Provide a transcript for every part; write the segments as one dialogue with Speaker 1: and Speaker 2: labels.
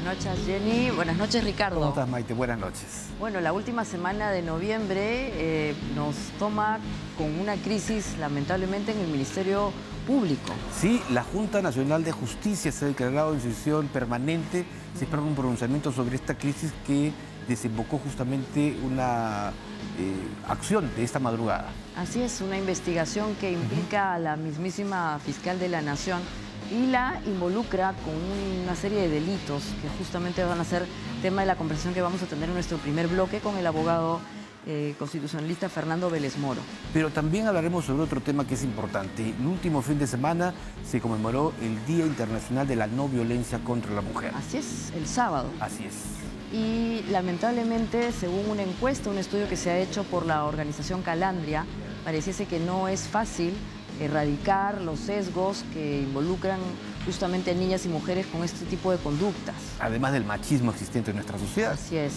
Speaker 1: noches, Jenny. Buenas noches, Ricardo.
Speaker 2: ¿Cómo estás, Maite? Buenas noches.
Speaker 1: Bueno, la última semana de noviembre nos toma con una crisis, lamentablemente, en el Ministerio Público.
Speaker 2: Sí, la Junta Nacional de Justicia se ha declarado en sesión permanente. Se espera un pronunciamiento sobre esta crisis que desembocó justamente una acción de esta madrugada.
Speaker 1: Así es, una investigación que implica a la mismísima fiscal de la Nación y la involucra con una serie de delitos que justamente van a ser tema de la conversación que vamos a tener en nuestro primer bloque con el abogado constitucionalista Fernando Vélez Moro.
Speaker 2: Pero también hablaremos sobre otro tema que es importante. El último fin de semana se conmemoró el Día Internacional de la No Violencia contra la Mujer.
Speaker 1: Así es, el sábado.
Speaker 2: Así es.
Speaker 1: Y lamentablemente, según una encuesta, un estudio que se ha hecho por la organización Calandria, pareciese que no es fácil erradicar los sesgos que involucran justamente a niñas y mujeres con este tipo de conductas.
Speaker 2: Además del machismo existente en nuestra sociedad.
Speaker 1: Así es.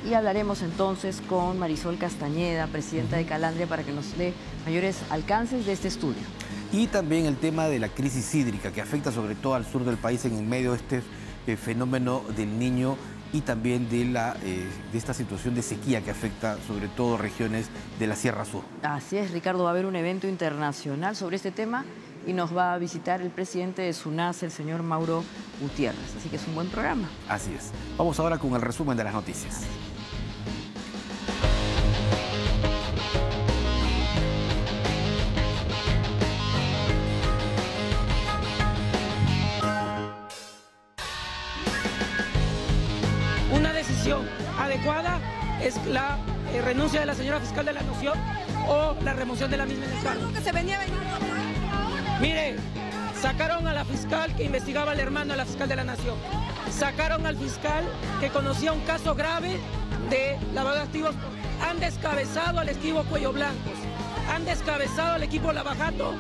Speaker 1: Y hablaremos entonces con Marisol Castañeda, presidenta de Calandria, para que nos dé mayores alcances de este estudio.
Speaker 2: Y también el tema de la crisis hídrica que afecta sobre todo al sur del país en el medio de este fenómeno del Niño y también de esta situación de sequía que afecta sobre todo regiones de la Sierra Sur.
Speaker 1: Así es, Ricardo, va a haber un evento internacional sobre este tema y nos va a visitar el presidente de SUNAS, el señor Mauro Gutiérrez. Así que es un buen programa.
Speaker 2: Así es. Vamos ahora con el resumen de las noticias.
Speaker 3: Una decisión adecuada es la renuncia de la señora fiscal de la Nación o la remoción de la misma en el cargo. Mire, sacaron a la fiscal que investigaba al hermano de la fiscal de la Nación. Sacaron al fiscal que conocía un caso grave de lavado de activos. Han descabezado al equipo Cuello Blancos. Han descabezado al equipo Lavajato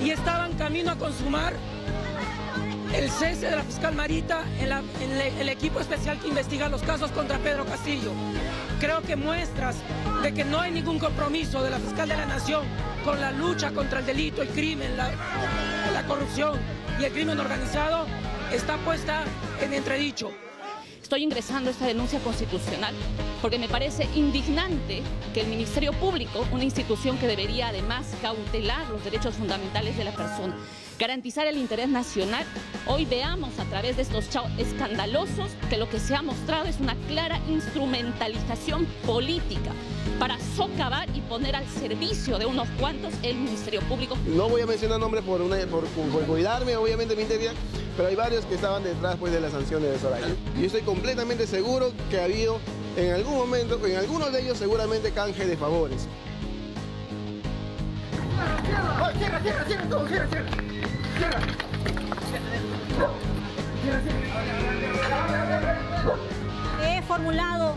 Speaker 3: y estaban camino a consumar el cese de la fiscal Marita en el equipo especial que investiga los casos contra Pedro Castillo. Creo que muestras de que no hay ningún compromiso de la fiscal de la Nación con la lucha contra el delito, el crimen, la corrupción y el crimen organizado está puesta en entredicho.
Speaker 4: Estoy ingresando esta denuncia constitucional porque me parece indignante que el Ministerio Público, una institución que debería además cautelar los derechos fundamentales de la persona, garantizar el interés nacional, hoy veamos a través de estos hechos escandalosos que lo que se ha mostrado es una clara instrumentalización política para socavar y poner al servicio de unos cuantos el Ministerio Público.
Speaker 5: No voy a mencionar nombres por cuidarme, obviamente mi integridad, pero hay varios que estaban detrás pues, de las sanciones de Soraya. Yo estoy completamente seguro que ha habido en algún momento, en algunos de ellos seguramente canje de favores.
Speaker 6: He formulado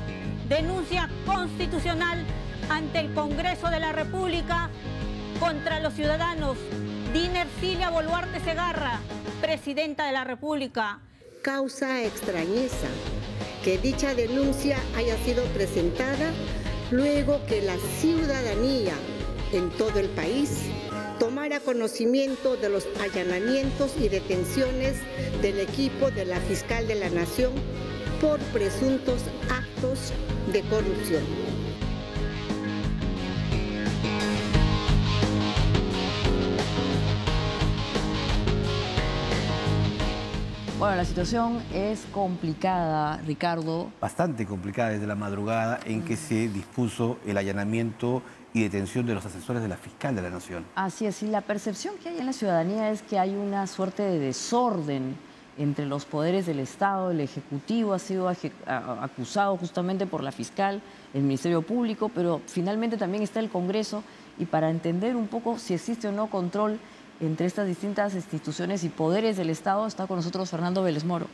Speaker 6: denuncia constitucional ante el Congreso de la República contra los ciudadanos Diner Cilia Boluarte Segarra, presidenta de la República.
Speaker 7: Causa extrañeza que dicha denuncia haya sido presentada luego que la ciudadanía en todo el país tomara conocimiento de los allanamientos y detenciones del equipo de la fiscal de la Nación por presuntos actos de corrupción.
Speaker 1: Bueno, la situación es complicada, Ricardo.
Speaker 2: Bastante complicada desde la madrugada en que se dispuso el allanamiento y detención de los asesores de la fiscal de la Nación.
Speaker 1: Así es, y la percepción que hay en la ciudadanía es que hay una suerte de desorden entre los poderes del Estado. El Ejecutivo ha sido acusado justamente por la fiscal, el Ministerio Público, pero finalmente también está el Congreso, y para entender un poco si existe o no control entre estas distintas instituciones y poderes del Estado, está con nosotros Fernando Vélez Moro.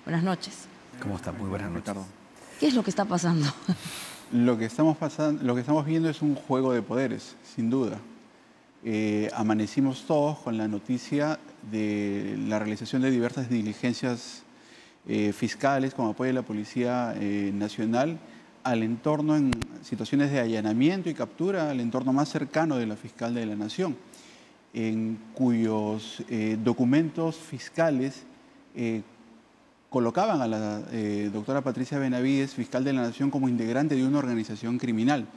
Speaker 1: Buenas noches.
Speaker 2: ¿Cómo está? Muy buenas noches.
Speaker 1: ¿Qué es lo que está pasando?
Speaker 8: Lo que estamos viendo es un juego de poderes, sin duda. Amanecimos todos con la noticia de la realización de diversas diligencias fiscales con apoyo de la Policía Nacional al entorno en situaciones de allanamiento y captura al entorno más cercano de la fiscal de la Nación, en cuyos documentos fiscales colocaban a la doctora Patricia Benavides, fiscal de la Nación, como integrante de una organización criminal.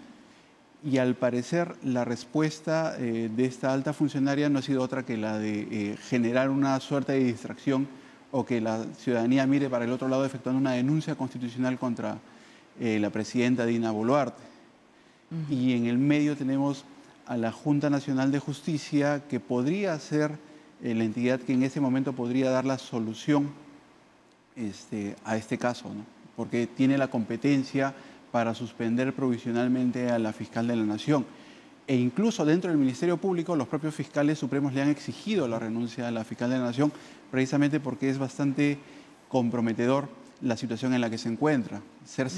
Speaker 8: Y al parecer la respuesta de esta alta funcionaria no ha sido otra que la de generar una suerte de distracción o que la ciudadanía mire para el otro lado efectuando una denuncia constitucional contra la presidenta Dina Boluarte. Y en el medio tenemos a la Junta Nacional de Justicia, que podría ser la entidad que en ese momento podría dar la solución a este caso, ¿no? Porque tiene la competencia para suspender provisionalmente a la fiscal de la Nación. E incluso dentro del Ministerio Público, los propios fiscales supremos le han exigido la renuncia a la fiscal de la Nación, precisamente porque es bastante comprometedor la situación en la que se encuentra, ser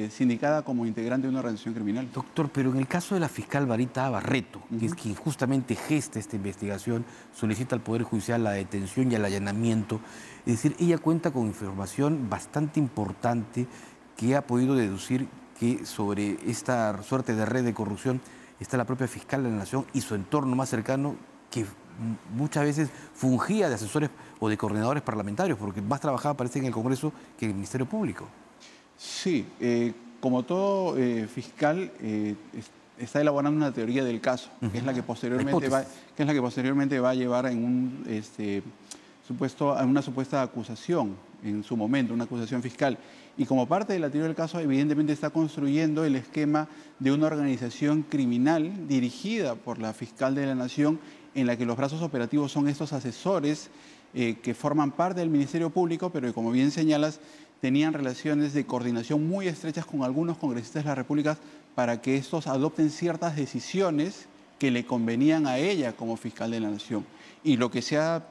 Speaker 8: sindicada como integrante de una organización criminal.
Speaker 2: Doctor, pero en el caso de la fiscal Varita Barreto, que es quien justamente gesta esta investigación, solicita al Poder Judicial la detención y el allanamiento, es decir, ella cuenta con información bastante importante que ha podido deducir que sobre esta suerte de red de corrupción está la propia fiscal de la Nación y su entorno más cercano, que muchas veces fungía de asesores o de coordinadores parlamentarios, porque más trabajaba, parece, en el Congreso que en el Ministerio Público.
Speaker 8: Sí, como todo fiscal, está elaborando una teoría del caso, que es la que posteriormente va a llevar en a una supuesta acusación en su momento, una acusación fiscal. Y como parte de la teoría del caso, evidentemente está construyendo el esquema de una organización criminal dirigida por la fiscal de la Nación, en la que los brazos operativos son estos asesores que forman parte del Ministerio Público, pero que, como bien señalas, tenían relaciones de coordinación muy estrechas con algunos congresistas de la República para que estos adopten ciertas decisiones que le convenían a ella como fiscal de la Nación. Y lo que se ha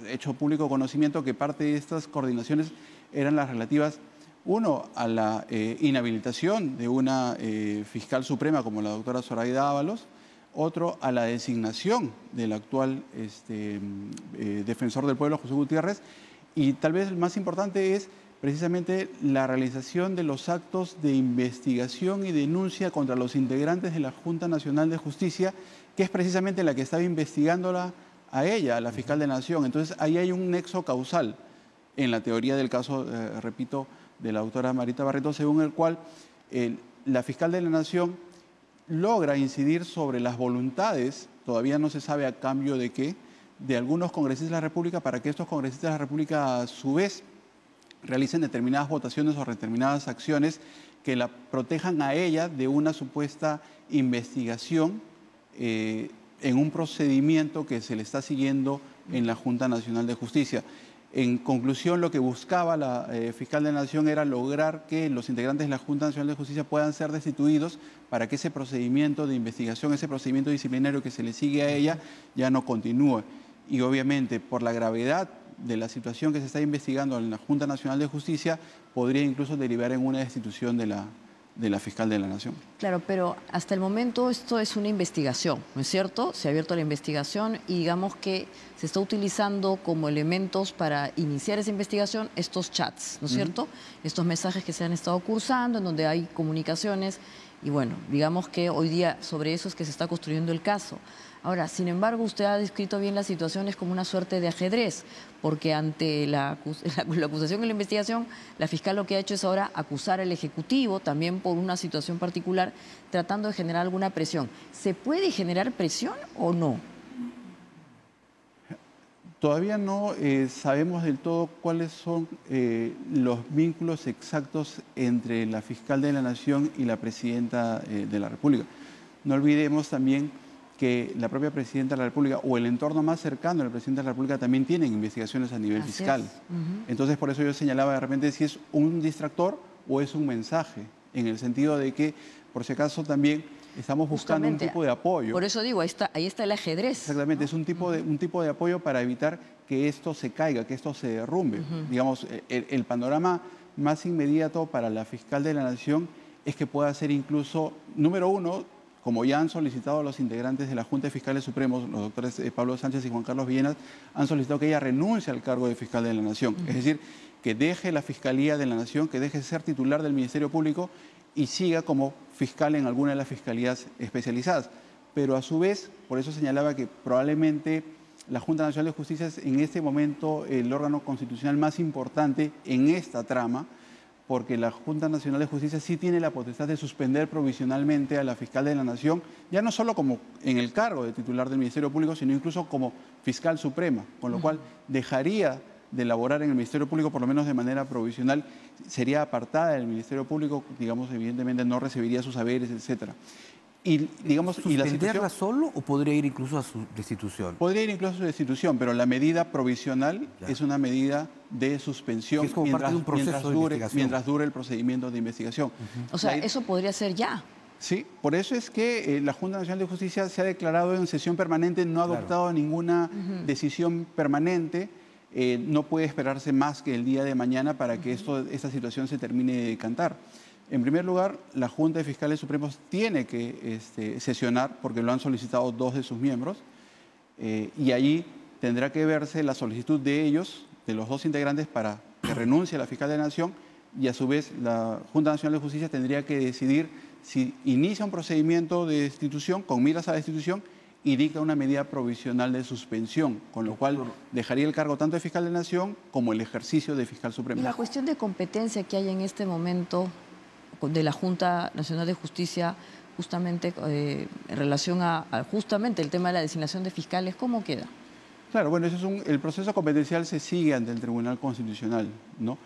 Speaker 8: hecho público conocimiento, que parte de estas coordinaciones eran las relativas, uno, a la inhabilitación de una fiscal suprema como la doctora Zoraida Ábalos, otro a la designación del actual defensor del pueblo, José Gutiérrez, y tal vez el más importante es precisamente la realización de los actos de investigación y denuncia contra los integrantes de la Junta Nacional de Justicia, que es precisamente la que estaba investigándola a ella, a la fiscal de la Nación. Entonces ahí hay un nexo causal en la teoría del caso, repito, de la doctora Varita Barreto, según el cual la fiscal de la Nación logra incidir sobre las voluntades, todavía no se sabe a cambio de qué, de algunos congresistas de la República, para que estos congresistas de la República a su vez realicen determinadas votaciones o determinadas acciones que la protejan a ella de una supuesta investigación en un procedimiento que se le está siguiendo en la Junta Nacional de Justicia. En conclusión, lo que buscaba la fiscal de la Nación era lograr que los integrantes de la Junta Nacional de Justicia puedan ser destituidos para que ese procedimiento de investigación, ese procedimiento disciplinario que se le sigue a ella, ya no continúe. Y obviamente, por la gravedad de la situación que se está investigando en la Junta Nacional de Justicia, podría incluso derivar en una destitución de la fiscal de la Nación.
Speaker 1: Claro, pero hasta el momento esto es una investigación, ¿no es cierto? Se ha abierto la investigación y digamos que se está utilizando como elementos para iniciar esa investigación estos chats, ¿no es cierto? Estos mensajes que se han estado cursando, en donde hay comunicaciones y bueno, digamos que hoy día sobre eso es que se está construyendo el caso. Ahora, sin embargo, usted ha descrito bien las situaciones como una suerte de ajedrez, porque ante la acusación y la investigación, la fiscal lo que ha hecho es ahora acusar al Ejecutivo, también por una situación particular, tratando de generar alguna presión. ¿Se puede generar presión o no?
Speaker 8: Todavía no sabemos del todo cuáles son los vínculos exactos entre la fiscal de la Nación y la presidenta de la República. No olvidemos también que la propia presidenta de la República o el entorno más cercano del presidente de la República también tienen investigaciones a nivel fiscal. Entonces, por eso yo señalaba de repente si es un distractor o es un mensaje, en el sentido de que, por si acaso, también estamos buscando un tipo de apoyo.
Speaker 1: Por eso digo, ahí está el ajedrez.
Speaker 8: Exactamente, ¿no? Es un tipo de apoyo para evitar que esto se caiga, que esto se derrumbe. Digamos, el panorama más inmediato para la fiscal de la Nación es que pueda ser incluso, número uno, como ya han solicitado los integrantes de la Junta de Fiscales Supremos, los doctores Pablo Sánchez y Juan Carlos Villenas, han solicitado que ella renuncie al cargo de fiscal de la Nación. Es decir, que deje la Fiscalía de la Nación, que deje de ser titular del Ministerio Público y siga como fiscal en alguna de las fiscalías especializadas. Pero a su vez, por eso señalaba que probablemente La Junta Nacional de Justicia es en este momento el órgano constitucional más importante en esta trama, porque la Junta Nacional de Justicia sí tiene la potestad de suspender provisionalmente a la fiscal de la Nación, ya no solo como en el cargo de titular del Ministerio Público, sino incluso como fiscal suprema, con lo cual dejaría de elaborar en el Ministerio Público, por lo menos de manera provisional, sería apartada del Ministerio Público, digamos, evidentemente no recibiría sus saberes, etcétera. Y, digamos,
Speaker 2: ¿suspenderla solo o podría ir incluso a su destitución?
Speaker 8: Podría ir incluso a su destitución, pero la medida provisional es una medida de suspensión
Speaker 2: es como parte de un proceso
Speaker 8: mientras dure el procedimiento de investigación.
Speaker 1: O sea, eso podría ser ya.
Speaker 8: Sí, por eso es que la Junta Nacional de Justicia se ha declarado en sesión permanente, no ha adoptado ninguna decisión permanente. No puede esperarse más que el día de mañana para que esta situación se termine de decantar. En primer lugar, la Junta de Fiscales Supremos tiene que sesionar, porque lo han solicitado 2 de sus miembros, y allí tendrá que verse la solicitud de ellos, de los 2 integrantes, para que renuncie a la fiscal de la Nación, y a su vez la Junta Nacional de Justicia tendría que decidir si inicia un procedimiento de destitución, con miras a la destitución, y dicta una medida provisional de suspensión, con lo cual dejaría el cargo tanto de fiscal de la Nación como el ejercicio de fiscal supremo.
Speaker 1: Y la cuestión de competencia que hay en este momento de la Junta Nacional de Justicia, justamente en relación a justamente el tema de la designación de fiscales, ¿cómo queda?
Speaker 8: Claro, bueno, el proceso competencial se sigue ante el Tribunal Constitucional, ¿no?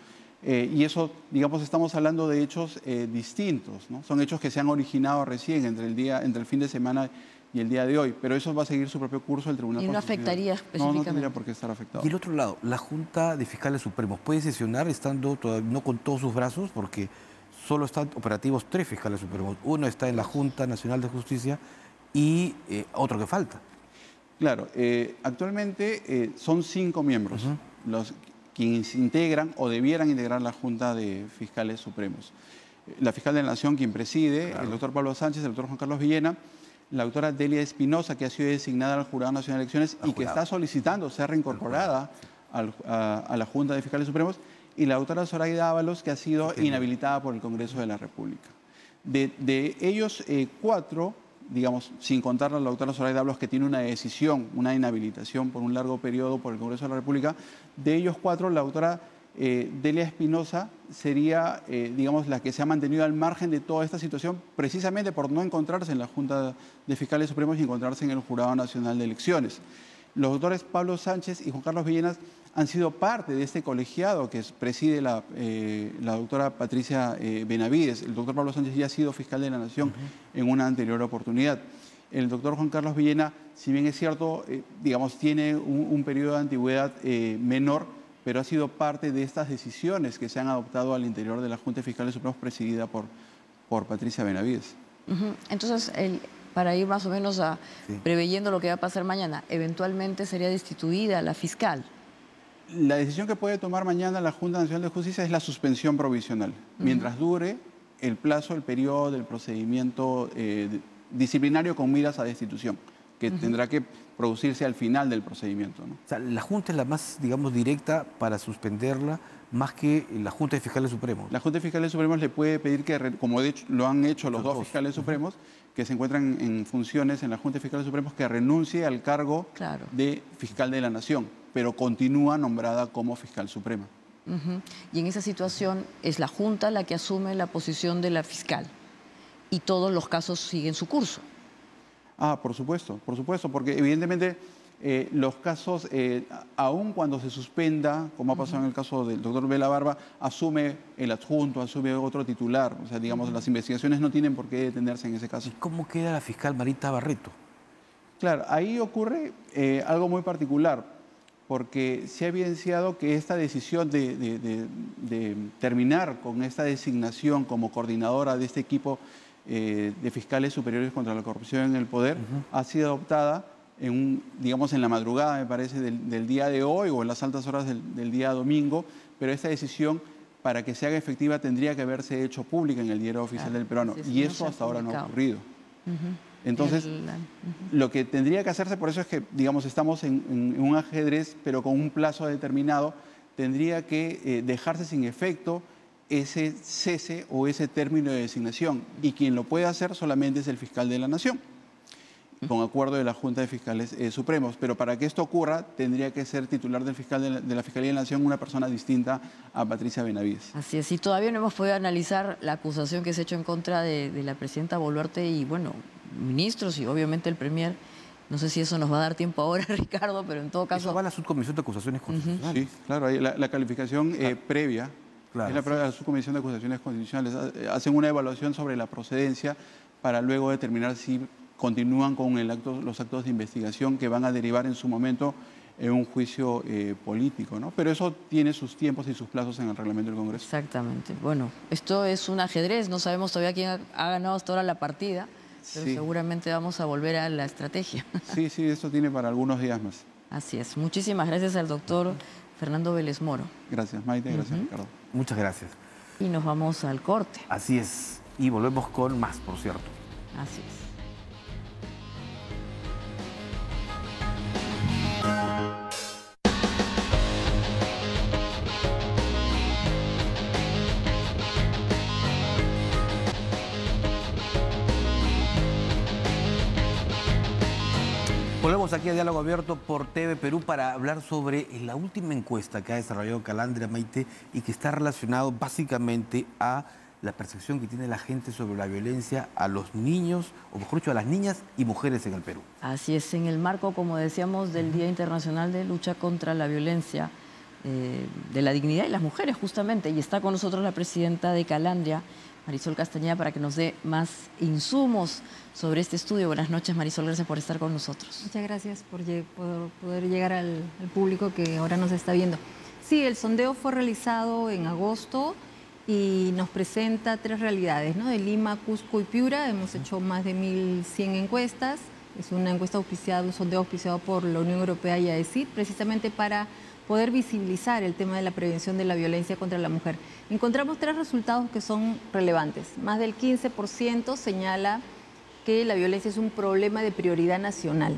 Speaker 8: Y eso, digamos, estamos hablando de hechos distintos, ¿no? Son hechos que se han originado recién entre el fin de semana y el día de hoy, pero eso va a seguir su propio curso el Tribunal Constitucional.
Speaker 1: ¿Y no afectaría específicamente?
Speaker 8: No tendría por qué estar afectado.
Speaker 2: Y el otro lado, la Junta de Fiscales Supremos puede sesionar estando no con todos sus brazos, porque solo están operativos 3 fiscales supremos. Uno está en la Junta Nacional de Justicia y otro que falta.
Speaker 8: Claro, actualmente son 5 miembros los quienes integran o debieran integrar la Junta de Fiscales Supremos. La fiscal de la Nación, quien preside, el doctor Pablo Sánchez, el doctor Juan Carlos Villena, la doctora Delia Espinosa, que ha sido designada al Jurado Nacional de Elecciones y que está solicitando ser reincorporada a la Junta de Fiscales Supremos, y la doctora Zoraida Ábalos, que ha sido inhabilitada por el Congreso de la República. De ellos 4, digamos, sin contar a la doctora Zoraida Ábalos, que tiene una decisión, una inhabilitación por un largo periodo por el Congreso de la República, de ellos 4, la doctora Delia Espinosa sería, digamos, la que se ha mantenido al margen de toda esta situación, precisamente por no encontrarse en la Junta de Fiscales Supremos y encontrarse en el Jurado Nacional de Elecciones. Los doctores Pablo Sánchez y Juan Carlos Villenas han sido parte de este colegiado que preside la doctora Patricia Benavides. El doctor Pablo Sánchez ya ha sido fiscal de la Nación en una anterior oportunidad. El doctor Juan Carlos Villena, si bien es cierto, digamos, tiene un periodo de antigüedad menor, pero ha sido parte de estas decisiones que se han adoptado al interior de la Junta de Fiscales Supremos presidida por Patricia Benavides.
Speaker 1: Entonces, para ir más o menos preveyendo lo que va a pasar mañana, eventualmente sería destituida la fiscal.
Speaker 8: La decisión que puede tomar mañana la Junta Nacional de Justicia es la suspensión provisional, mientras dure el plazo, el periodo del procedimiento disciplinario con miras a destitución, que tendrá que producirse al final del procedimiento, ¿no?
Speaker 2: O sea, la Junta es la más, digamos, directa para suspenderla, más que la Junta de Fiscales Supremos.
Speaker 8: La Junta de Fiscales Supremos le puede pedir que, como de hecho lo han hecho los 2 fiscales supremos, que se encuentran en funciones en la Junta de Fiscales Supremos, que renuncie al cargo de fiscal de la Nación, pero continúa nombrada como fiscal suprema.
Speaker 1: Y en esa situación es la Junta la que asume la posición de la fiscal y todos los casos siguen su curso.
Speaker 8: Por supuesto, porque evidentemente los casos, aun cuando se suspenda, como ha pasado en el caso del doctor Vela Barba, asume el adjunto, asume otro titular. O sea, digamos, las investigaciones no tienen por qué detenerse en ese caso.
Speaker 2: ¿Y cómo queda la fiscal Marita Barreto?
Speaker 8: Claro, ahí ocurre algo muy particular, porque se ha evidenciado que esta decisión de terminar con esta designación como coordinadora de este equipo de fiscales superiores contra la corrupción en el poder ha sido adoptada digamos, en la madrugada, me parece, del día de hoy o en las altas horas del día domingo, pero esta decisión, para que se haga efectiva, tendría que haberse hecho pública en el Diario Oficial del Peruano, y eso hasta ahora no ha ocurrido. Entonces, lo que tendría que hacerse, por eso es que, digamos, estamos en un ajedrez, pero con un plazo determinado, tendría que dejarse sin efecto ese cese o ese término de designación, y quien lo puede hacer solamente es el fiscal de la Nación. con acuerdo de la Junta de Fiscales Supremos. Pero para que esto ocurra, tendría que ser titular del fiscal de la Fiscalía de la Nación una persona distinta a Patricia Benavides.
Speaker 1: Así es, y todavía no hemos podido analizar la acusación que se ha hecho en contra de la presidenta Boluarte y, bueno, ministros y obviamente el premier. No sé si eso nos va a dar tiempo ahora, Ricardo, pero en todo caso...
Speaker 2: Eso va a la subcomisión de acusaciones constitucionales.
Speaker 8: Sí, claro, la calificación previa es la subcomisión de acusaciones constitucionales. Hacen una evaluación sobre la procedencia para luego determinar si continúan con los actos de investigación que van a derivar en su momento en un juicio político, ¿no? Pero eso tiene sus tiempos y sus plazos en el reglamento del Congreso.
Speaker 1: Exactamente. Bueno, esto es un ajedrez, no sabemos todavía quién ha ganado hasta ahora la partida, pero seguramente vamos a volver a la estrategia.
Speaker 8: Sí, esto tiene para algunos días más.
Speaker 1: Así es. Muchísimas gracias al doctor Fernando Vélez Moro.
Speaker 8: Gracias, Maite. Gracias, Ricardo.
Speaker 2: Muchas gracias.
Speaker 1: Y nos vamos al corte.
Speaker 2: Así es. Y volvemos con más, por cierto.
Speaker 1: Así es.
Speaker 2: Volvemos aquí a Diálogo Abierto por TV Perú para hablar sobre la última encuesta que ha desarrollado Calandria, Maite, y que está relacionado básicamente a la percepción que tiene la gente sobre la violencia a los niños, o mejor dicho, a las niñas y mujeres en el Perú.
Speaker 1: Así es, en el marco, como decíamos, del Día Internacional de Lucha contra la Violencia de la Dignidad y las Mujeres, justamente. Y está con nosotros la presidenta de Calandria, Marisol Castañeda, para que nos dé más insumos sobre este estudio. Buenas noches, Marisol, gracias por estar con nosotros.
Speaker 9: Muchas gracias por poder llegar al público que ahora nos está viendo. Sí, el sondeo fue realizado en agosto y nos presenta 3 realidades, ¿no? De Lima, Cusco y Piura. Hemos hecho más de 1.100 encuestas. Es una encuesta auspiciada, un sondeo auspiciado por la Unión Europea y AECID, precisamente para poder visibilizar el tema de la prevención de la violencia contra la mujer. Encontramos 3 resultados que son relevantes. Más del 15% señala que la violencia es un problema de prioridad nacional,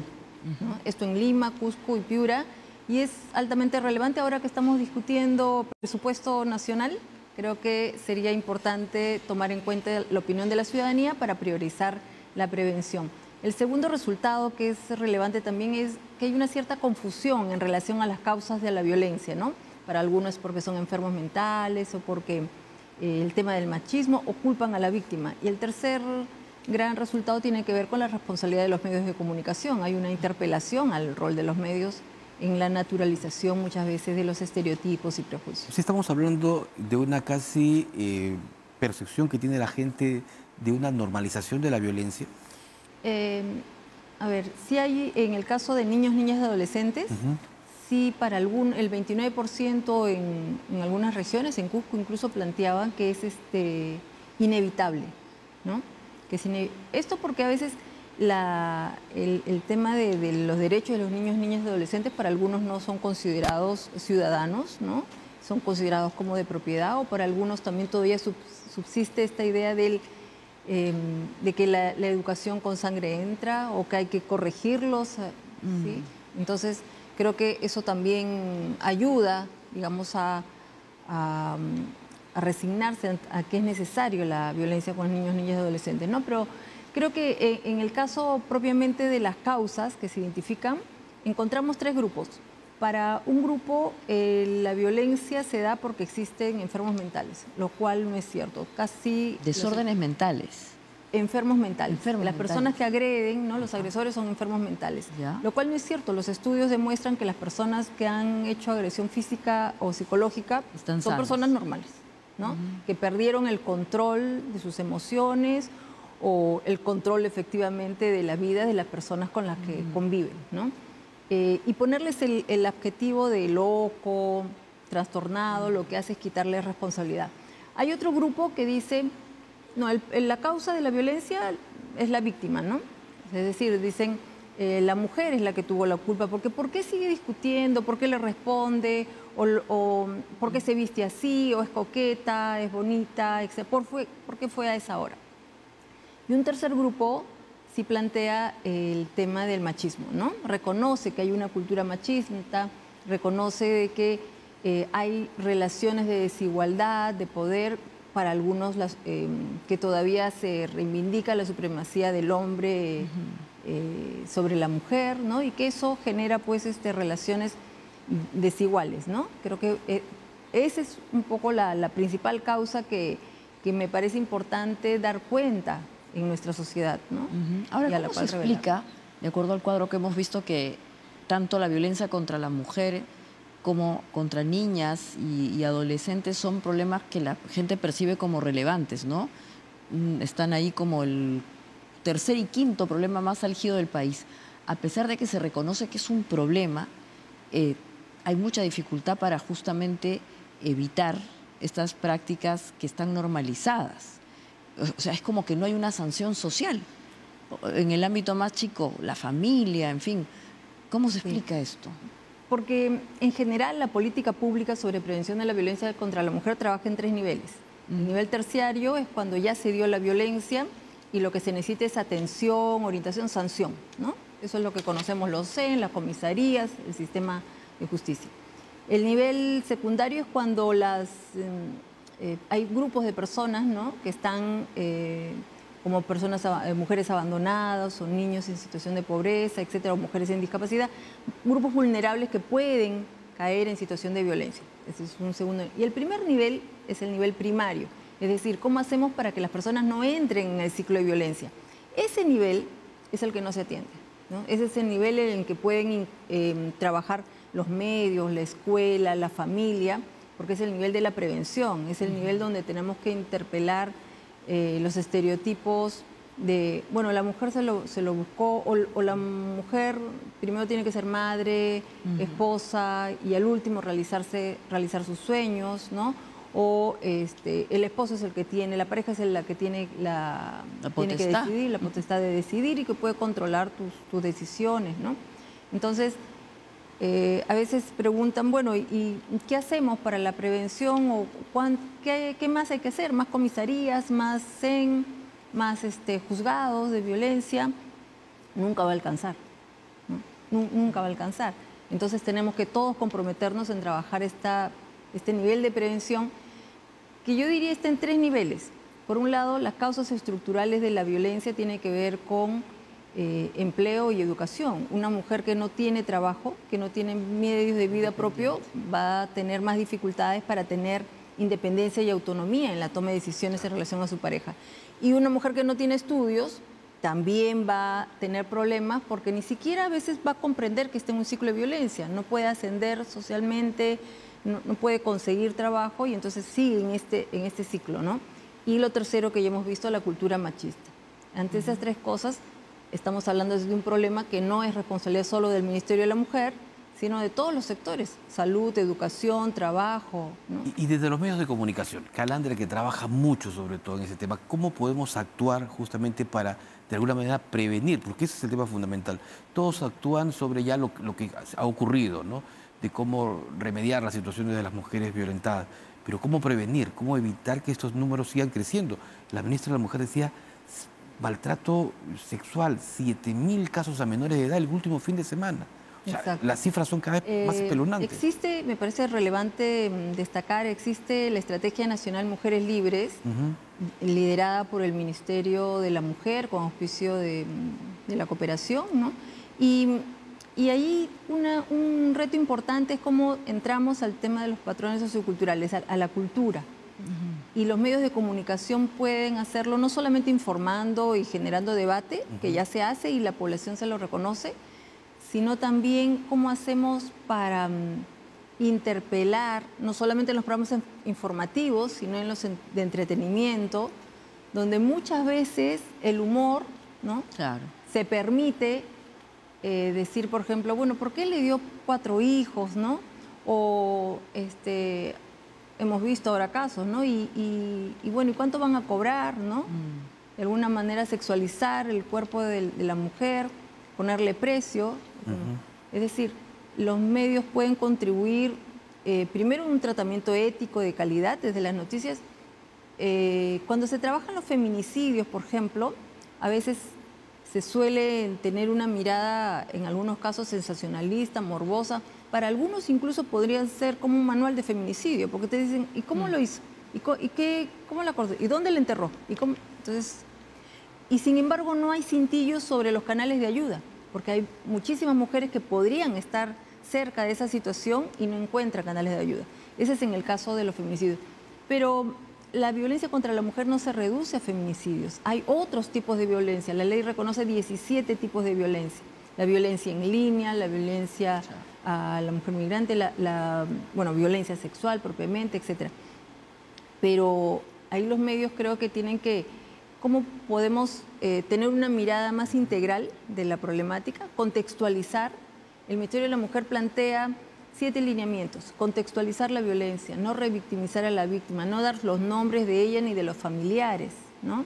Speaker 9: ¿no? Esto en Lima, Cusco y Piura, y es altamente relevante ahora que estamos discutiendo presupuesto nacional. Creo que sería importante tomar en cuenta la opinión de la ciudadanía para priorizar la prevención. El segundo resultado que es relevante también es que hay una cierta confusión en relación a las causas de la violencia, ¿no? Para algunos es porque son enfermos mentales o porque el tema del machismo o culpan a la víctima. Y el tercer gran resultado tiene que ver con la responsabilidad de los medios de comunicación. Hay una interpelación al rol de los medios en la naturalización muchas veces de los estereotipos y prejuicios.
Speaker 2: Sí, estamos hablando de una casi percepción que tiene la gente de una normalización de la violencia.
Speaker 9: A ver, sí hay en el caso de niños, niñas y adolescentes, sí para el 29% en algunas regiones, en Cusco incluso planteaban que es inevitable, ¿no? Esto porque a veces el tema de los derechos de los niños, niñas y adolescentes para algunos no son considerados ciudadanos, ¿no? Son considerados como de propiedad, o para algunos también todavía subsiste esta idea de que la educación con sangre entra o que hay que corregirlos, ¿sí? Entonces creo que eso también ayuda, digamos, a resignarse a que es necesario la violencia con los niños, niñas y adolescentes, ¿no? Pero creo que en el caso propiamente de las causas que se identifican, encontramos 3 grupos. Para un grupo, la violencia se da porque existen enfermos mentales, lo cual no es cierto. Casi
Speaker 1: desórdenes mentales.
Speaker 9: Enfermos mentales. Las personas que agreden, ¿no? Los agresores son enfermos mentales. ¿Ya? Lo cual no es cierto. Los estudios demuestran que las personas que han hecho agresión física o psicológica son personas normales, ¿no? Que perdieron el control de sus emociones o el control efectivamente de la vida de las personas con las que conviven, ¿no? Y ponerles el adjetivo de loco, trastornado, lo que hace es quitarles responsabilidad. Hay otro grupo que dice, no, la causa de la violencia es la víctima, ¿no? Es decir, dicen, la mujer es la que tuvo la culpa, porque ¿por qué sigue discutiendo? ¿Por qué le responde? O ¿por qué se viste así? ¿O es coqueta? ¿Es bonita? ¿Por qué fue a esa hora? Y un tercer grupo sí plantea el tema del machismo, ¿no? Reconoce que hay una cultura machista, reconoce de que hay relaciones de desigualdad, de poder, para algunos que todavía se reivindica la supremacía del hombre sobre la mujer, ¿no? Y que eso genera pues relaciones desiguales, ¿no? Creo que esa es un poco la principal causa que me parece importante dar cuenta en nuestra sociedad, ¿no?
Speaker 1: Ahora, ¿cómo se explica, de acuerdo al cuadro que hemos visto, que tanto la violencia contra la mujer como contra niñas y adolescentes son problemas que la gente percibe como relevantes, ¿no? Están ahí como el tercer y quinto problema más álgido del país. A pesar de que se reconoce que es un problema, hay mucha dificultad para justamente evitar estas prácticas que están normalizadas. O sea, es como que no hay una sanción social. En el ámbito más chico, la familia, en fin. ¿Cómo se explica esto?
Speaker 9: Porque en general la política pública sobre prevención de la violencia contra la mujer trabaja en 3 niveles. El nivel terciario es cuando ya se dio la violencia y lo que se necesita es atención, orientación, sanción, ¿no? Eso es lo que conocemos los CEN, las comisarías, el sistema de justicia. El nivel secundario es cuando hay grupos de personas, ¿no?, que están como mujeres abandonadas o niños en situación de pobreza, etcétera, o mujeres en discapacidad, grupos vulnerables que pueden caer en situación de violencia. Ese es un segundo. Y el primer nivel es el nivel primario, es decir, ¿cómo hacemos para que las personas no entren en el ciclo de violencia? Ese nivel es el que no se atiende, ¿no? Ese es el nivel en el que pueden trabajar los medios, la escuela, la familia, porque es el nivel de la prevención, es el nivel donde tenemos que interpelar los estereotipos de, bueno, la mujer se lo buscó, o la mujer primero tiene que ser madre, esposa, y al último realizar sus sueños, ¿no? O el esposo es el que tiene, la pareja es la que tiene tiene que decidir, la potestad de decidir y que puede controlar tus decisiones, ¿no? Entonces, a veces preguntan, bueno, ¿y qué hacemos para la prevención? ¿O qué más hay que hacer? ¿Más comisarías, más CEN, más juzgados de violencia? Nunca va a alcanzar, ¿no? Nunca va a alcanzar. Entonces tenemos que todos comprometernos en trabajar este nivel de prevención, que yo diría está en 3 niveles. Por un lado, las causas estructurales de la violencia tienen que ver con empleo y educación. Una mujer que no tiene trabajo, que no tiene medios de vida propio, va a tener más dificultades para tener independencia y autonomía en la toma de decisiones en relación a su pareja. Y una mujer que no tiene estudios también va a tener problemas porque ni siquiera a veces va a comprender que está en un ciclo de violencia, no puede ascender socialmente, no puede conseguir trabajo y entonces sigue en este ciclo, ¿no? Y lo tercero que ya hemos visto, la cultura machista. Ante esas 3 cosas, estamos hablando de un problema que no es responsabilidad solo del Ministerio de la Mujer, sino de todos los sectores, salud, educación, trabajo, ¿no?
Speaker 2: Y desde los medios de comunicación, Calandria, que trabaja mucho sobre todo en ese tema, ¿cómo podemos actuar justamente para, de alguna manera, prevenir? Porque ese es el tema fundamental. Todos actúan sobre ya lo que ha ocurrido, ¿no?, de cómo remediar las situaciones de las mujeres violentadas, pero cómo prevenir, cómo evitar que estos números sigan creciendo. La ministra de la Mujer decía, maltrato sexual, 7.000 casos a menores de edad el último fin de semana. O sea, las cifras son cada vez más espeluznantes.
Speaker 9: Existe, me parece relevante destacar, existe la Estrategia Nacional Mujeres Libres, liderada por el Ministerio de la Mujer, con auspicio de la cooperación, ¿no? Y ahí un reto importante es cómo entramos al tema de los patrones socioculturales, a la cultura. Y los medios de comunicación pueden hacerlo no solamente informando y generando debate, que ya se hace y la población se lo reconoce, sino también cómo hacemos para interpelar, no solamente en los programas informativos, sino en los de entretenimiento, donde muchas veces el humor, ¿no?,
Speaker 1: Claro,
Speaker 9: se permite decir, por ejemplo, bueno, ¿por qué le dio 4 hijos, no? O hemos visto ahora casos, ¿no? Y bueno, ¿y cuánto van a cobrar, no? De alguna manera sexualizar el cuerpo de la mujer, ponerle precio. Es decir, los medios pueden contribuir primero en un tratamiento ético de calidad desde las noticias. Cuando se trabajan los feminicidios, por ejemplo, a veces se suele tener una mirada, en algunos casos, sensacionalista, morbosa. Para algunos incluso podría ser como un manual de feminicidio, porque te dicen, ¿y cómo lo hizo? ¿Y cómo la acordó? ¿Y dónde la enterró? ¿Y cómo? Entonces, Y sin embargo no hay cintillos sobre los canales de ayuda, porque hay muchísimas mujeres que podrían estar cerca de esa situación y no encuentran canales de ayuda. Ese es en el caso de los feminicidios. Pero la violencia contra la mujer no se reduce a feminicidios. Hay otros tipos de violencia. La ley reconoce 17 tipos de violencia. La violencia en línea, la violencia a la mujer migrante, bueno, violencia sexual propiamente, etc. Pero ahí los medios creo que tienen que... ¿Cómo podemos tener una mirada más integral de la problemática? Contextualizar. El Ministerio de la Mujer plantea 7 lineamientos. Contextualizar la violencia, no revictimizar a la víctima, no dar los nombres de ella ni de los familiares, ¿no?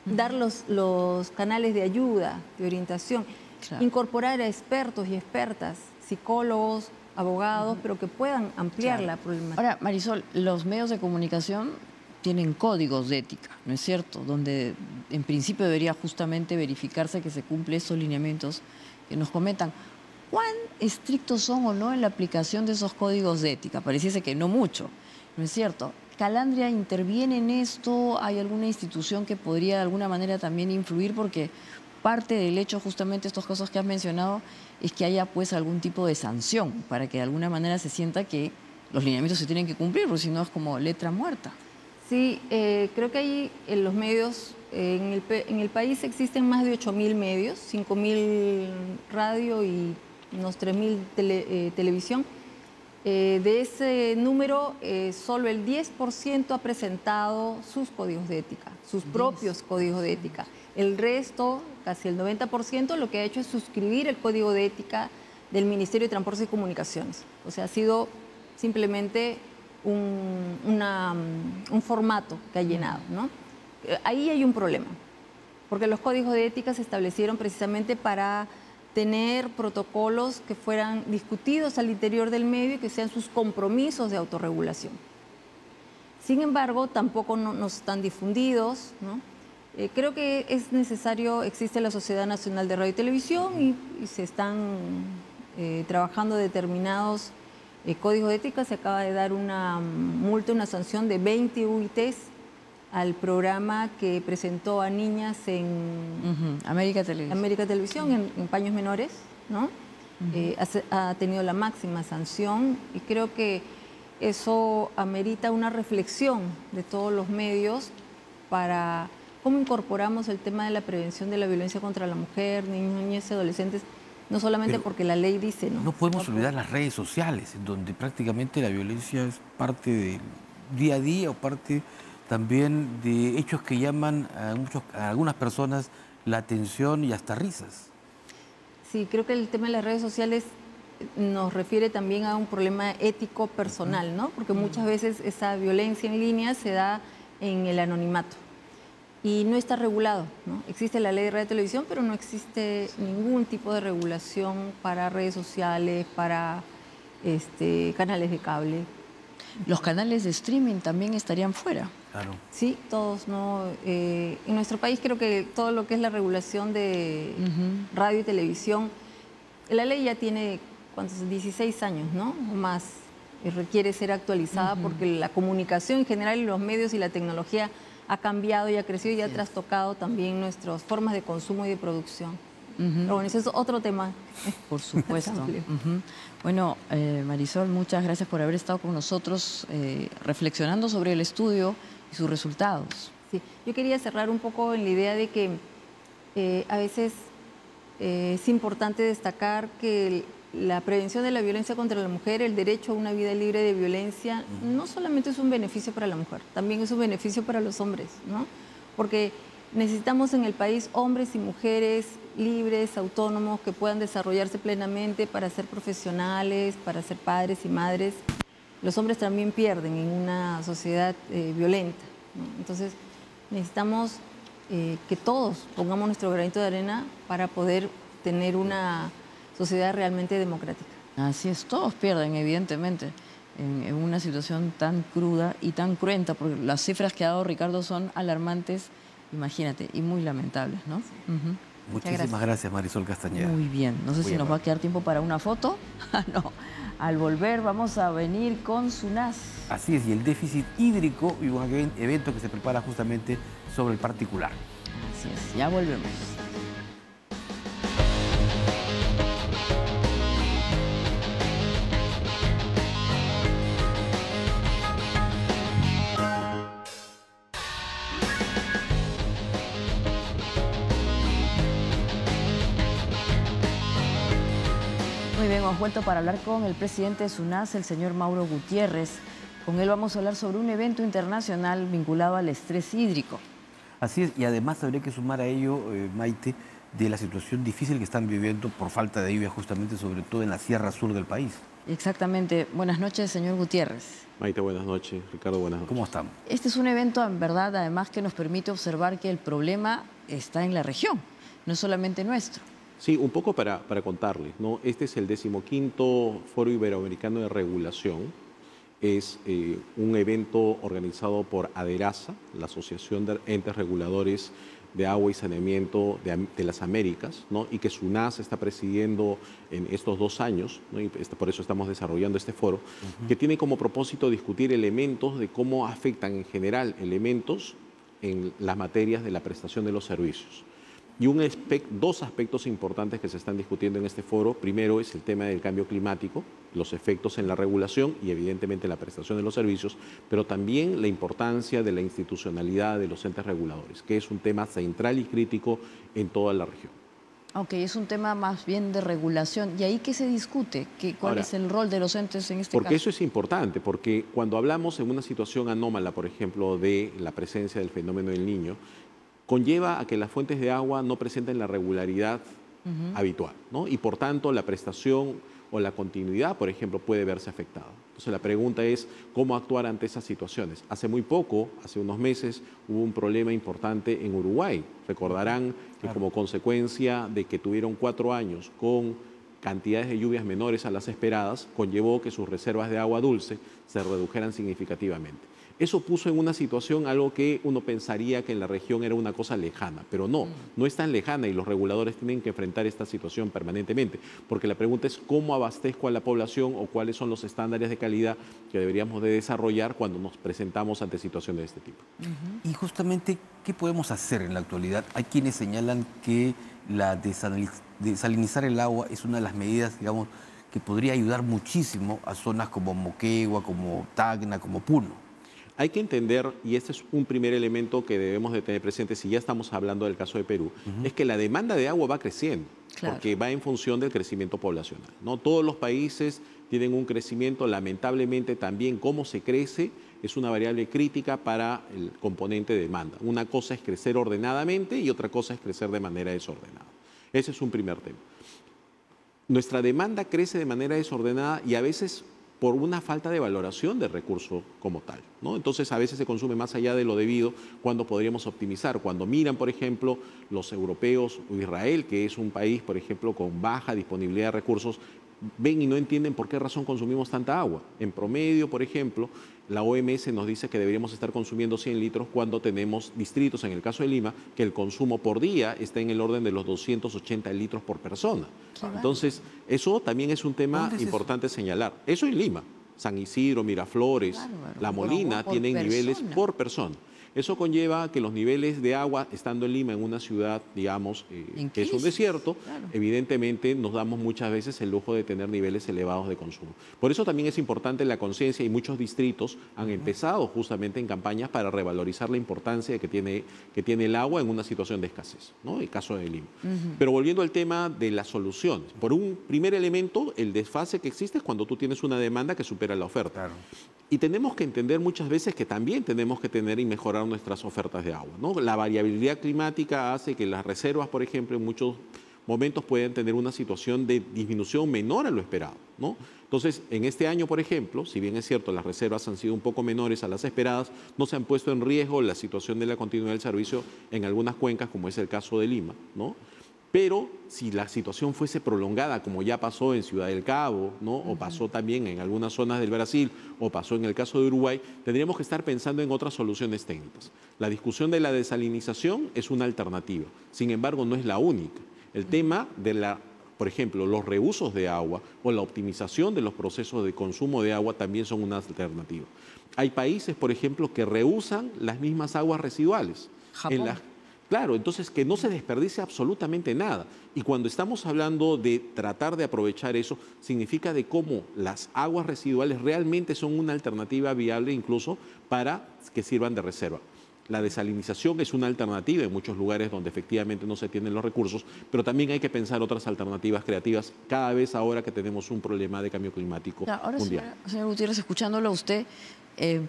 Speaker 9: Dar los canales de ayuda, de orientación. Claro. Incorporar a expertos y expertas, psicólogos, abogados, pero que puedan ampliar la problemática.
Speaker 1: Ahora, Marisol, los medios de comunicación tienen códigos de ética, ¿no es cierto? Donde en principio debería justamente verificarse que se cumplen esos lineamientos que nos comentan. ¿Cuán estrictos son o no en la aplicación de esos códigos de ética? Pareciese que no mucho, ¿no es cierto? ¿Calandria interviene en esto? ¿Hay alguna institución que podría de alguna manera también influir? Porque parte del hecho, justamente estos casos que has mencionado, es que haya pues algún tipo de sanción para que de alguna manera se sienta que los lineamientos se tienen que cumplir, porque si no es como letra muerta.
Speaker 9: Sí, creo que ahí en los medios, en el país existen más de 8.000 medios, 5.000 radio y unos 3.000 televisión. De ese número, solo el 10% ha presentado sus códigos de ética, sus propios códigos de ética. El resto, casi el 90%, lo que ha hecho es suscribir el código de ética del Ministerio de Transportes y Comunicaciones. O sea, ha sido simplemente un formato que ha llenado, ¿no? Ahí hay un problema, porque los códigos de ética se establecieron precisamente para tener protocolos que fueran discutidos al interior del medio y que sean sus compromisos de autorregulación. Sin embargo, tampoco no están difundidos, ¿no? Creo que es necesario, existe la Sociedad Nacional de Radio y Televisión y se están trabajando determinados códigos de ética. Se acaba de dar una multa, una sanción de 20 UITs al programa que presentó a niñas en
Speaker 1: América Televisión,
Speaker 9: en paños menores, ¿no? Ha tenido la máxima sanción y creo que eso amerita una reflexión de todos los medios para cómo incorporamos el tema de la prevención de la violencia contra la mujer, niños, niñas y adolescentes, no solamente porque la ley dice, ¿no?
Speaker 2: No podemos olvidar las redes sociales, en donde prácticamente la violencia es parte del día a día o parte también de hechos que llaman a algunas personas la atención y hasta risas.
Speaker 9: Sí, creo que el tema de las redes sociales nos refiere también a un problema ético personal, ¿no? Porque muchas veces esa violencia en línea se da en el anonimato y no está regulado, ¿no? Existe la ley de radio y televisión, pero no existe ningún tipo de regulación para redes sociales, para canales de cable.
Speaker 1: ¿Los canales de streaming también estarían fuera?
Speaker 2: Claro.
Speaker 9: Sí, todos, ¿no? En nuestro país creo que todo lo que es la regulación de radio y televisión, la ley ya tiene, ¿cuántos? 16 años, ¿no? O más. Requiere ser actualizada porque la comunicación en general y los medios y la tecnología ha cambiado y ha crecido y ha trastocado también nuestras formas de consumo y de producción. Pero bueno, ese es otro tema.
Speaker 1: Por supuesto. Bueno, Marisol, muchas gracias por haber estado con nosotros reflexionando sobre el estudio y sus resultados.
Speaker 9: Sí, yo quería cerrar un poco en la idea de que a veces es importante destacar que la prevención de la violencia contra la mujer, el derecho a una vida libre de violencia, no solamente es un beneficio para la mujer, también es un beneficio para los hombres, ¿no? Porque necesitamos en el país hombres y mujeres libres, autónomos, que puedan desarrollarse plenamente para ser profesionales, para ser padres y madres. Los hombres también pierden en una sociedad violenta, ¿no? Entonces necesitamos que todos pongamos nuestro granito de arena para poder tener una sociedad realmente democrática.
Speaker 1: Así es, todos pierden evidentemente en una situación tan cruda y tan cruenta, porque las cifras que ha dado Ricardo son alarmantes, imagínate, y muy lamentables, ¿no?
Speaker 2: Sí. Muchísimas gracias, Marisol Castañeda.
Speaker 1: Muy bien, no sé si nos va a quedar tiempo para una foto. No, al volver vamos a venir con SUNAS.
Speaker 2: Así es, y el déficit hídrico y un evento que se prepara justamente sobre el particular.
Speaker 1: Así Noticias. Ya volvemos. Muy bien, hemos vuelto para hablar con el presidente de SUNAS, el señor Mauro Gutiérrez. Con él vamos a hablar sobre un evento internacional vinculado al estrés hídrico.
Speaker 2: Así es, y además habría que sumar a ello, Maite, de la situación difícil que están viviendo por falta de lluvia, justamente, sobre todo en la sierra sur del país.
Speaker 1: Exactamente. Buenas noches, señor Gutiérrez.
Speaker 10: Maite, buenas noches. Ricardo, buenas noches.
Speaker 2: ¿Cómo estamos?
Speaker 1: Este es un evento, en verdad, además, que nos permite observar que el problema está en la región, no es solamente nuestro.
Speaker 10: Sí, un poco para contarles, ¿no? Este es el 15º Foro Iberoamericano de Regulación. Es un evento organizado por ADERASA, la Asociación de Entes Reguladores de Agua y Saneamiento de las Américas, ¿no? Y que SUNAS está presidiendo en estos 2 años, ¿no? Y por eso estamos desarrollando este foro, que tiene como propósito discutir elementos de cómo afectan en general elementos en las materias de la prestación de los servicios. Y 2 aspectos importantes que se están discutiendo en este foro. Primero es el tema del cambio climático, los efectos en la regulación y evidentemente la prestación de los servicios, pero también la importancia de la institucionalidad de los entes reguladores, que es un tema central y crítico en toda la región.
Speaker 1: Ok, es un tema más bien de regulación. ¿Y ahí qué se discute? ¿Cuál es el rol de los entes en este caso?
Speaker 10: Porque eso es importante, porque cuando hablamos en una situación anómala, por ejemplo, de la presencia del fenómeno del Niño, conlleva a que las fuentes de agua no presenten la regularidad habitual, ¿no? Y por tanto la prestación o la continuidad, por ejemplo, puede verse afectada. Entonces la pregunta es cómo actuar ante esas situaciones. Hace muy poco, hace unos meses, hubo un problema importante en Uruguay. Recordarán que como consecuencia de que tuvieron 4 años con cantidades de lluvias menores a las esperadas, conllevó que sus reservas de agua dulce se redujeran significativamente. Eso puso en una situación algo que uno pensaría que en la región era una cosa lejana, pero no es tan lejana y los reguladores tienen que enfrentar esta situación permanentemente, porque la pregunta es cómo abastezco a la población o cuáles son los estándares de calidad que deberíamos de desarrollar cuando nos presentamos ante situaciones de este tipo.
Speaker 2: Y justamente, ¿qué podemos hacer en la actualidad? Hay quienes señalan que la desalinizar el agua es una de las medidas, digamos, que podría ayudar muchísimo a zonas como Moquegua, como Tacna, como Puno.
Speaker 10: Hay que entender, y este es un primer elemento que debemos de tener presente si ya estamos hablando del caso de Perú, es que la demanda de agua va creciendo, porque va en función del crecimiento poblacional, ¿no? Todos los países tienen un crecimiento, lamentablemente también cómo se crece es una variable crítica para el componente de demanda. Una cosa es crecer ordenadamente y otra cosa es crecer de manera desordenada. Ese es un primer tema. Nuestra demanda crece de manera desordenada y a veces por una falta de valoración del recurso como tal, ¿no? Entonces a veces se consume más allá de lo debido cuando podríamos optimizar. Cuando miran, por ejemplo, los europeos o Israel, que es un país, por ejemplo, con baja disponibilidad de recursos, ven y no entienden por qué razón consumimos tanta agua. En promedio, por ejemplo, la OMS nos dice que deberíamos estar consumiendo 100 litros cuando tenemos distritos, en el caso de Lima, que el consumo por día está en el orden de los 280 litros por persona. Entonces, eso también es un tema importante señalar. Eso en Lima. San Isidro, Miraflores, La Molina tienen niveles por persona. Eso conlleva que los niveles de agua, estando en Lima, en una ciudad, digamos, que es un desierto, evidentemente nos damos muchas veces el lujo de tener niveles elevados de consumo. Por eso también es importante la conciencia y muchos distritos han empezado justamente en campañas para revalorizar la importancia que tiene el agua en una situación de escasez, ¿no? El caso de Lima. Pero volviendo al tema de las soluciones, por un primer elemento, el desfase que existe es cuando tú tienes una demanda que supera la oferta. Y tenemos que entender muchas veces que también tenemos que tener y mejorar nuestras ofertas de agua, ¿no? La variabilidad climática hace que las reservas, por ejemplo, en muchos momentos pueden tener una situación de disminución menor a lo esperado, ¿no? Entonces, en este año, por ejemplo, si bien es cierto, las reservas han sido un poco menores a las esperadas, no se han puesto en riesgo la situación de la continuidad del servicio en algunas cuencas, como es el caso de Lima, ¿no? Pero si la situación fuese prolongada, como ya pasó en Ciudad del Cabo, ¿no? O pasó también en algunas zonas del Brasil, o pasó en el caso de Uruguay, tendríamos que estar pensando en otras soluciones técnicas. La discusión de la desalinización es una alternativa, sin embargo, no es la única. El tema de por ejemplo, los reusos de agua o la optimización de los procesos de consumo de agua también son una alternativa. Hay países, por ejemplo, que reusan las mismas aguas residuales. Claro, entonces que no se desperdicie absolutamente nada. Y cuando estamos hablando de tratar de aprovechar eso, significa de cómo las aguas residuales realmente son una alternativa viable incluso para que sirvan de reserva. La desalinización es una alternativa en muchos lugares donde efectivamente no se tienen los recursos, pero también hay que pensar otras alternativas creativas cada vez ahora que tenemos un problema de cambio climático
Speaker 1: ahora,
Speaker 10: mundial.
Speaker 1: Señor Gutiérrez, escuchándolo a usted,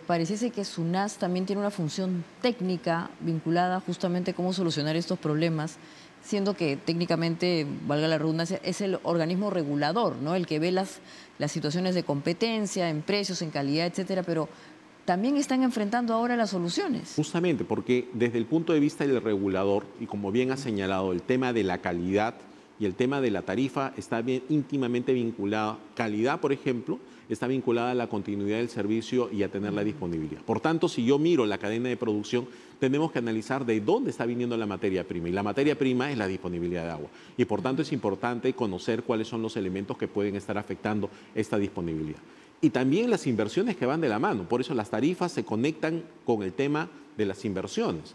Speaker 1: pareciese que SUNAS también tiene una función técnica vinculada justamente a cómo solucionar estos problemas, siendo que técnicamente, valga la redundancia, es el organismo regulador, ¿no? El que ve las situaciones de competencia, en precios, en calidad, etcétera, pero también están enfrentando ahora las soluciones.
Speaker 10: Justamente, porque desde el punto de vista del regulador, y como bien ha señalado, el tema de la calidad y el tema de la tarifa está bien íntimamente vinculado. Calidad, por ejemplo, está vinculada a la continuidad del servicio y a tener la disponibilidad. Por tanto, si yo miro la cadena de producción, tenemos que analizar de dónde está viniendo la materia prima. Y la materia prima es la disponibilidad de agua. Y por tanto es importante conocer cuáles son los elementos que pueden estar afectando esta disponibilidad. Y también las inversiones que van de la mano. Por eso las tarifas se conectan con el tema de las inversiones.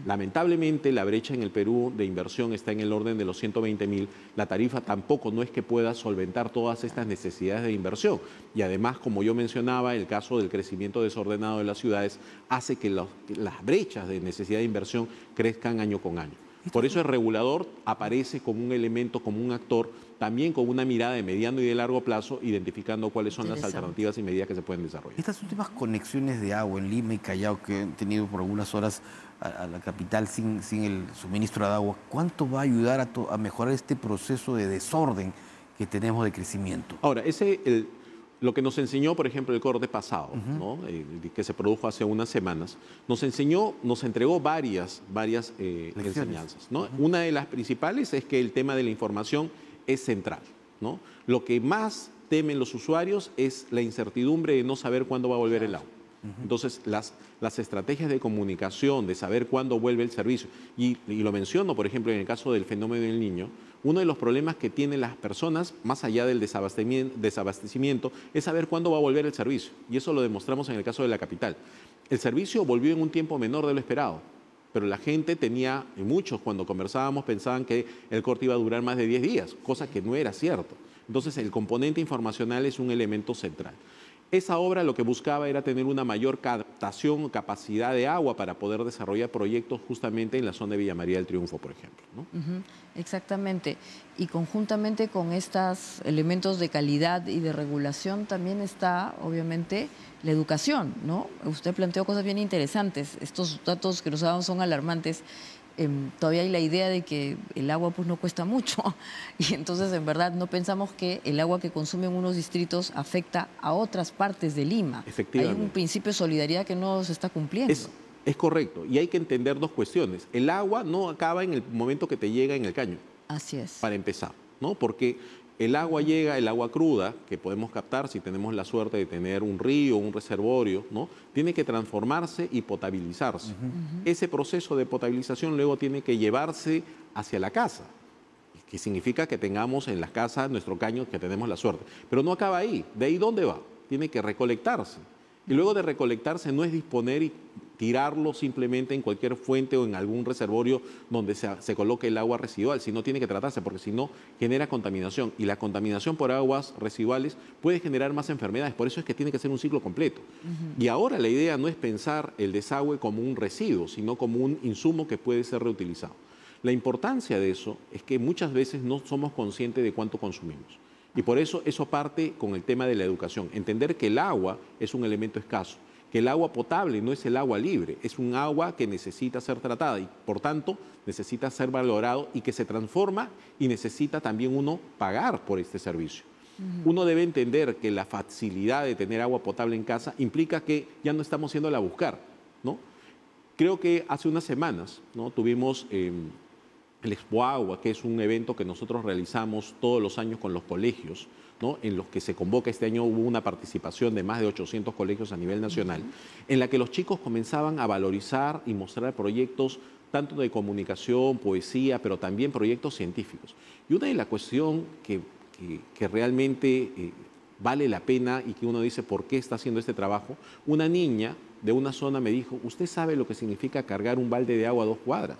Speaker 10: Lamentablemente la brecha en el Perú de inversión está en el orden de los 120.000. La tarifa tampoco no es que pueda solventar todas estas necesidades de inversión. Y además, como yo mencionaba, el caso del crecimiento desordenado de las ciudades hace que las brechas de necesidad de inversión crezcan año con año. Por eso el regulador aparece como un elemento, como un actor, también con una mirada de mediano y de largo plazo, identificando cuáles son las alternativas y medidas que se pueden desarrollar.
Speaker 2: Estas últimas conexiones de agua en Lima y Callao que han tenido por algunas horas a la capital sin el suministro de agua, ¿cuánto va a ayudar a mejorar este proceso de desorden que tenemos de crecimiento?
Speaker 10: Ahora, lo que nos enseñó, por ejemplo, el corte pasado, ¿no? Que se produjo hace unas semanas, nos entregó varias enseñanzas, ¿no? Una de las principales es que el tema de la información es central, ¿no? Lo que más temen los usuarios es la incertidumbre de no saber cuándo va a volver el agua. Entonces, las estrategias de comunicación, de saber cuándo vuelve el servicio, y lo menciono, por ejemplo, en el caso del fenómeno del Niño, uno de los problemas que tienen las personas, más allá del desabastecimiento, es saber cuándo va a volver el servicio. Y eso lo demostramos en el caso de la capital. El servicio volvió en un tiempo menor de lo esperado, pero la gente tenía, y muchos cuando conversábamos pensaban que el corte iba a durar más de 10 días, cosa que no era cierto. Entonces, el componente informacional es un elemento central. Esa obra lo que buscaba era tener una mayor captación, capacidad de agua para poder desarrollar proyectos justamente en la zona de Villa María del Triunfo, por ejemplo, ¿no?
Speaker 1: Exactamente. Y conjuntamente con estos elementos de calidad y de regulación también está, obviamente, la educación, ¿no? Usted planteó cosas bien interesantes. Estos datos que nos daban son alarmantes. Todavía hay la idea de que el agua pues no cuesta mucho y entonces en verdad no pensamos que el agua que consumen unos distritos afecta a otras partes de Lima.
Speaker 10: Efectivamente.
Speaker 1: Hay un principio de solidaridad que no se está cumpliendo.
Speaker 10: Es correcto, y hay que entender dos cuestiones. El agua no acaba en el momento que te llega en el caño.
Speaker 1: Así es.
Speaker 10: Para empezar, ¿no? Porque el agua llega, el agua cruda, que podemos captar si tenemos la suerte de tener un río, un reservorio, ¿no? Tiene que transformarse y potabilizarse. Ese proceso de potabilización luego tiene que llevarse hacia la casa, que significa que tengamos en las casas nuestro caño, que tenemos la suerte. Pero no acaba ahí. ¿De ahí dónde va? Tiene que recolectarse. Y luego de recolectarse no es disponer y tirarlo simplemente en cualquier fuente o en algún reservorio donde se coloque el agua residual, sino tiene que tratarse, porque si no genera contaminación. Y la contaminación por aguas residuales puede generar más enfermedades, por eso es que tiene que ser un ciclo completo. Y ahora la idea no es pensar el desagüe como un residuo, sino como un insumo que puede ser reutilizado. La importancia de eso es que muchas veces no somos conscientes de cuánto consumimos. Y por eso parte con el tema de la educación. Entender que el agua es un elemento escaso, que el agua potable no es el agua libre, es un agua que necesita ser tratada y por tanto necesita ser valorado y que se transforma y necesita también uno pagar por este servicio. Uno debe entender que la facilidad de tener agua potable en casa implica que ya no estamos yéndola a buscar, ¿no? Creo que hace unas semanas, ¿no? Tuvimos el Expo Agua, que es un evento que nosotros realizamos todos los años con los colegios, ¿no? En los que se convoca. Este año hubo una participación de más de 800 colegios a nivel nacional, en la que los chicos comenzaban a valorizar y mostrar proyectos tanto de comunicación, poesía, pero también proyectos científicos. Y una de las cuestiones que realmente vale la pena y que uno dice por qué está haciendo este trabajo, una niña de una zona me dijo, ¿usted sabe lo que significa cargar un balde de agua a 2 cuadras?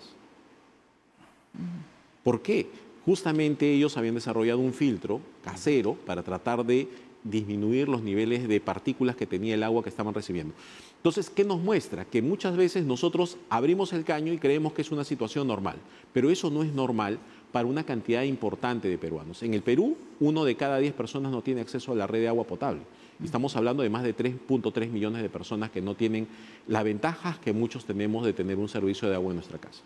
Speaker 10: ¿Por qué? Justamente ellos habían desarrollado un filtro casero para tratar de disminuir los niveles de partículas que tenía el agua que estaban recibiendo. Entonces, ¿qué nos muestra? Que muchas veces nosotros abrimos el caño y creemos que es una situación normal, pero eso no es normal para una cantidad importante de peruanos. En el Perú, 1 de cada 10 personas no tiene acceso a la red de agua potable. Estamos hablando de más de 3.3 millones de personas que no tienen las ventajas que muchos tenemos de tener un servicio de agua en nuestra casa.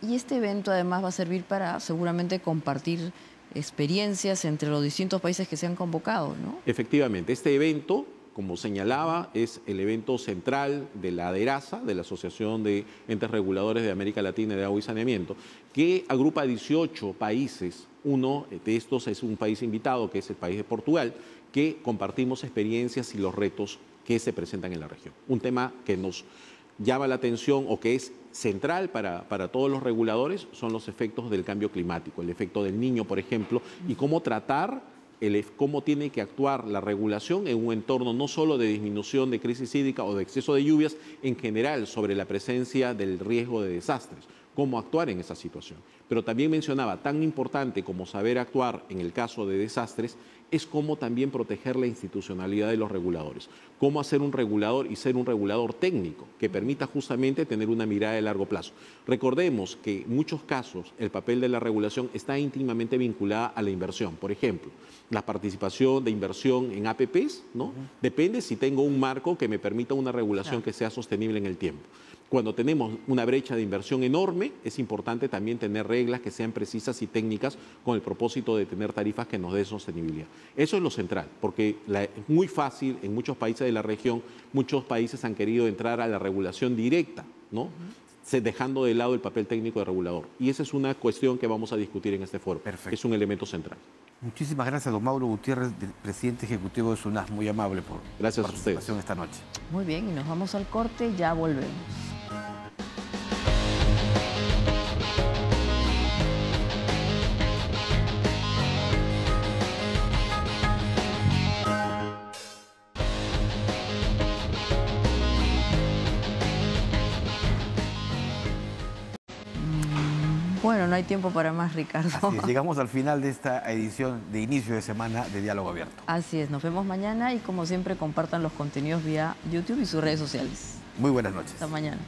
Speaker 1: Y este evento además va a servir para seguramente compartir experiencias entre los distintos países que se han convocado, ¿no?
Speaker 10: Efectivamente, este evento, como señalaba, es el evento central de la ADERASA, de la Asociación de Entes Reguladores de América Latina de Agua y Saneamiento, que agrupa 18 países. Uno de estos es un país invitado, que es el país de Portugal, que compartimos experiencias y los retos que se presentan en la región. Un tema que nos llama la atención o que es central para todos los reguladores son los efectos del cambio climático, el efecto del Niño, por ejemplo, y cómo tratar, cómo tiene que actuar la regulación en un entorno no solo de disminución de crisis hídrica o de exceso de lluvias, en general sobre la presencia del riesgo de desastres, cómo actuar en esa situación. Pero también mencionaba, tan importante como saber actuar en el caso de desastres, es cómo también proteger la institucionalidad de los reguladores. Cómo hacer un regulador y ser un regulador técnico que permita justamente tener una mirada de largo plazo. Recordemos que en muchos casos el papel de la regulación está íntimamente vinculada a la inversión. Por ejemplo, la participación de inversión en APPs, ¿no? Depende si tengo un marco que me permita una regulación que sea sostenible en el tiempo. Cuando tenemos una brecha de inversión enorme, es importante también tener reglas que sean precisas y técnicas con el propósito de tener tarifas que nos den sostenibilidad. Eso es lo central, porque es muy fácil en muchos países de la región, muchos países han querido entrar a la regulación directa, ¿no? Dejando de lado el papel técnico de regulador. Y esa es una cuestión que vamos a discutir en este foro. Perfecto. Es un elemento central.
Speaker 2: Muchísimas gracias, don Mauro Gutiérrez, presidente ejecutivo de SUNAS. Muy amable por su participación esta noche.
Speaker 1: Muy bien, y nos vamos al corte, ya volvemos. Bueno, no hay tiempo para más, Ricardo.
Speaker 2: Así es, llegamos al final de esta edición de inicio de semana de Diálogo Abierto.
Speaker 1: Así es, nos vemos mañana y como siempre compartan los contenidos vía YouTube y sus redes sociales.
Speaker 2: Muy buenas noches.
Speaker 1: Hasta mañana.